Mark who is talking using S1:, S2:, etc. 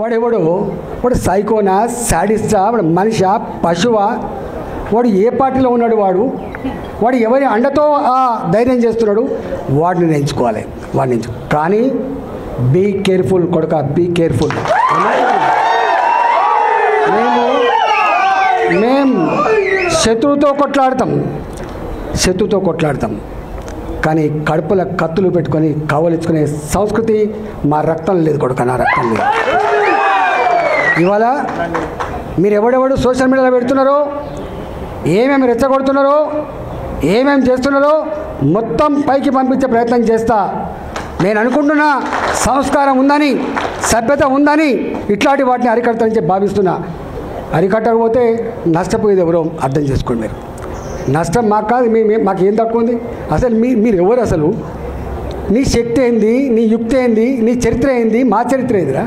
S1: వాడు సైకోనా, శాడిస్టా, వాడు మనిషా, పశువా, వాడు ఏ పార్టీలో ఉన్నాడు, వాడు ఎవరి అండతో ఆ ధైర్యం చేస్తున్నాడు, వాడిని ఎంచుకోవాలి. కానీ బీ కేర్ఫుల్ కొడుక, బీ కేర్ఫుల్. మేము శత్రువుతో కొట్లాడతాం కానీ కడుపుల కత్తులు పెట్టుకొని కవలించుకునే సంస్కృతి మా రక్తం లేదు కొడుక, నా రక్తం లేదు. ఇవాళ మీరు ఎవడెవడు సోషల్ మీడియాలో పెడుతున్నారో, ఏమేమి రెచ్చగొడుతున్నారో, ఏమేమి చేస్తున్నారో మొత్తం పైకి పంపించే ప్రయత్నం చేస్తా. నేను అనుకుంటున్నా సంస్కారం ఉందని, సభ్యత ఉందని ఇట్లాంటి వాటిని అరికడతానని చెప్పి భావిస్తున్నా. అరికట్టకపోతే నష్టపోయేది ఎవరో అర్థం చేసుకోండి. మీరు నష్టం మాకు కాదు, మాకు ఏం తక్కువ ఉంది? అసలు మీరు ఎవరు? అసలు నీ శక్తి ఏంది, నీ యుక్తి ఏంది, నీ చరిత్ర ఏంది, మా చరిత్ర ఏందిరా?